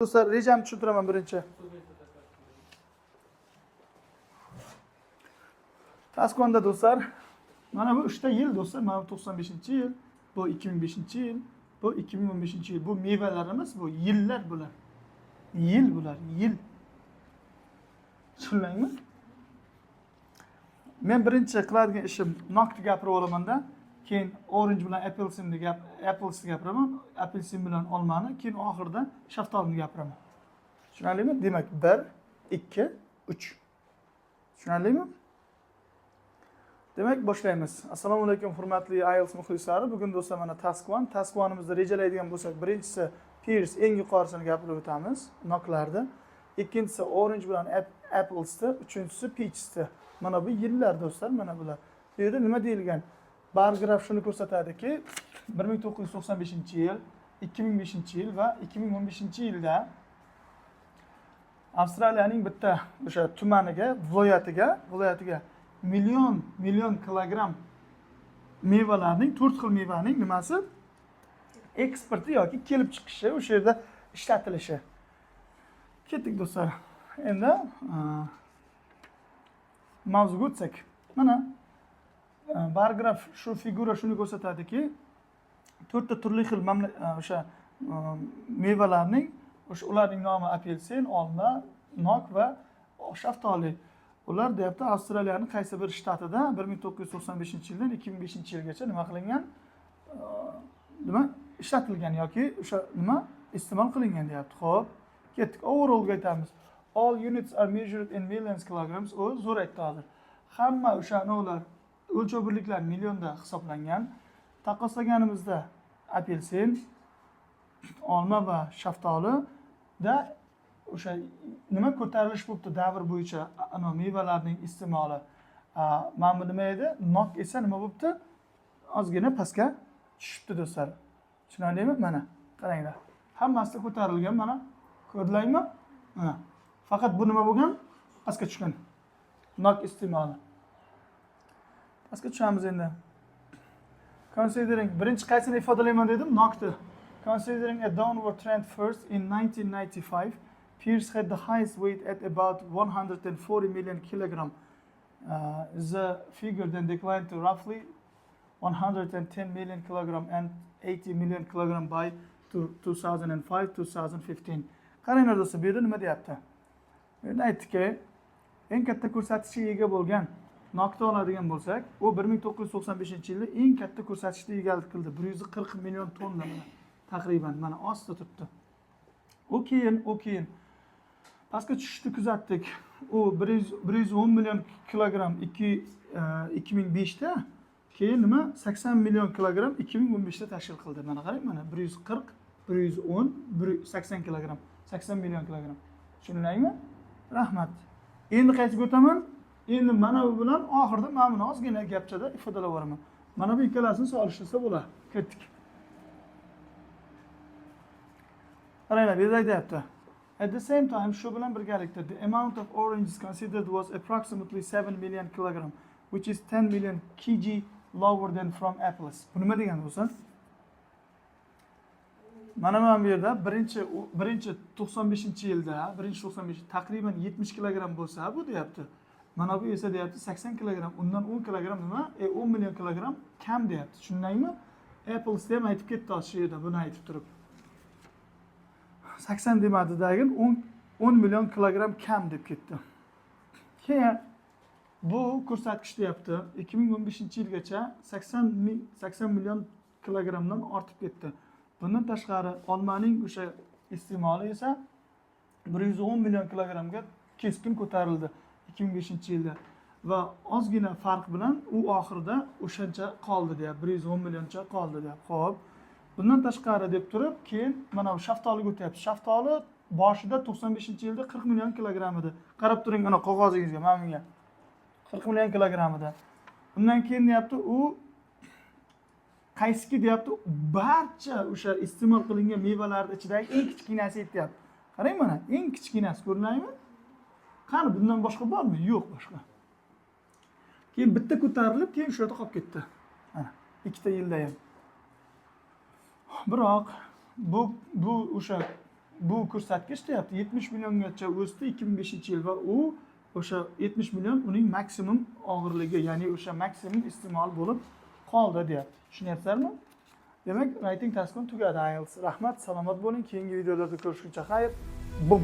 Do'stlar, rejamni tushuntiraman birinchi. Taskonda do'stlar, mana bu 3 ta yil do'stlar, mana bu 95-yil, bu 2005-yil, bu 2015-yil. Bu mevalar emas, bu yillar bular. Yil bular, yil. Tushundingmi? Men birinchi qiladigan ishim nokni gapirib olamanda, keyin orange bilan applesinni applesni gapiraman, apelsin bilan olmani, keyin oxirida shaftolini gapiraman. Tushunarlimi? Demak, 1, 2, 3. Tushunarlimi? Demak, boshlaymiz. Assalomu alaykum, hurmatli IELTS muxlislari. Bugun do'stlar mana task 1. Task 1imizda rejalaydigan bo'lsak, birinchisi pears eng yuqorisini gapirib o'tamiz, noklarda. Ikkinchisi orange bilan applesda, uchinchisi peachsda. Mana bu yillar do'stlar, mana bular. Bu yerda nima deyilgan? Bar graf shuni ko'rsatadiki, 1995-yil, 2005-yil va 2015-yilda Avstraliyaning bitta o'sha tumaniga, viloyatiga million kilogramm mevalarning, 4 xil mevaning nimasi eksporti yoki kelib chiqishi, o'sha yerda ishlatilishi. Ketdik do'stlar. Endi mavzuga o'tsak. Mana bar graf shu figura shuni ko'rsatadiki, 4 ta turli xil o'sha mevalarning ularning nomi apelsin, olma, nok va shaftoli. Ular deyapti Avstraliyaning qaysi bir shtatida 1995-yildan 2005-yilgacha nima qilingan? Nima ishlatilgan yoki o'sha nima iste'mol qilingan deyapti. Xo'p, ketdik. Overall'ga aytamiz. All units are measured in millions kilograms. O zo'r aytdi hozir. Hamma o'sha ular o'lchov birliklari millionda hisoblangan. Taqqoslaganimizda apelsin, olma va shaftoli da o'sha nima ko'tarilish bo'libdi davr bo'yicha ana mevalarning iste'moli. Mana bu nima edi? Nok esa nima bo'libdi? Ozgina pastga tushibdi do'stlar. Tushunarlimi? Mana qaranglar. Hammasi ko'tarilgan, mana ko'rdingizmi? Mana. Faqat bu nima bo'lgan? Pastga tushgan. Nok iste'moli. Pastga tushamiz endi. Considering birinchi qaysini ifodalayman dedim? Nokni. Considering a downward trend first in 1995, pears had the highest weight at about 140 million kilogram. The figure then declined to roughly 110 million kilogram and 80 million kilogram by 2005-2015. Qaranglar do'stlar, bu yerda nima deyapti? Bu yerda aytdiki, eng katta ko'rsatkichga ega bo'lgan nokni oladigan bo'lsak, u 1995-yilda eng katta ko'rsatkichga egalik qildi. 140 million tonna taqriban mana ostida turibdi. U keyin pastga tushishni kuzatdik. U 110 million kilogram 2005da, keyin nima 80 million kilogram 2015da tashkil qildi. Mana qarang, mana 140, 110, 180 kilogram, 80 million kilogram. Tushundingizmi? Rahmat. Endi qaytib o'taman. Endi mana bu bilan oxirida men buni ozgina gapchada ifodalab boraman. Mana bu ikkalasini solishtirsa bo'ladi. Ketdik. Qaranglar, bu yerda aytayapti. At the same time, shu bilan birgalikda the amount of oranges considered was approximately 7 million kilogram, which is 10 million kg lower than from apples. Bu nima degani bo'lsa? Mana bu yerda birinchi 95-yilda, birinchi 95 taqriban 70 kilogram bo'lsa, bu deyapti. Mana bu esa deyapti 80 kilogram, undan 10 kilogram nima? 10 million kilogram kam deyapti. Tushundingizmi? Apples ham aytib ketdi shu yerda, buni aytib turib. 80 demadidagi 10 million kilogram kam deb ketdi. Keyin bu ko'rsatkich deyapti 2015-yilgacha 80 million kilogramdan ortib ketdi. Bundan tashqari olmaning o'sha iste'moli esa 110 million kilogramga keskin ko'tarildi 2005-yilda va ozgina farq bilan u oxirida o'shancha qoldi deyapti, 110 millioncha qoldi deyapti. Xo'p, bundan tashqari deb turib, keyin mana bu shaftoliga o'tyapti. Shaftoli boshida 95-yilda 40 million kilogram edi. Qarab turing ana qog'ozingizga, mana bunga. 40 million kilogram edi. Undan keyin deyapti, u qaysiki deyapti, barcha o'sha iste'mol qilingan mevalarning ichidagi eng kichkinasi deyapti. Qarang mana, eng kichkinasi ko'rinaymi? Qani bundan boshqa bormi? Yo'q boshqa. Keyin bitta ko'tarilib, keyin shu yerda qolib ketdi. Mana, ikkita yilda ham. Biroq bu o'sha bu ko'rsatkich deyapti 70 milliongacha o'sdi 2005-yil va u o'sha 70 million uning maksimum og'irligi, ya'ni o'sha maksimum iste'mol bo'lib qoldi deyapti. Tushunyapsizlarmi? Demak, reyting taslim tugadi IELTS. Rahmat, salomat bo'ling. Keyingi videolarda ko'rishguncha xayr. Bum.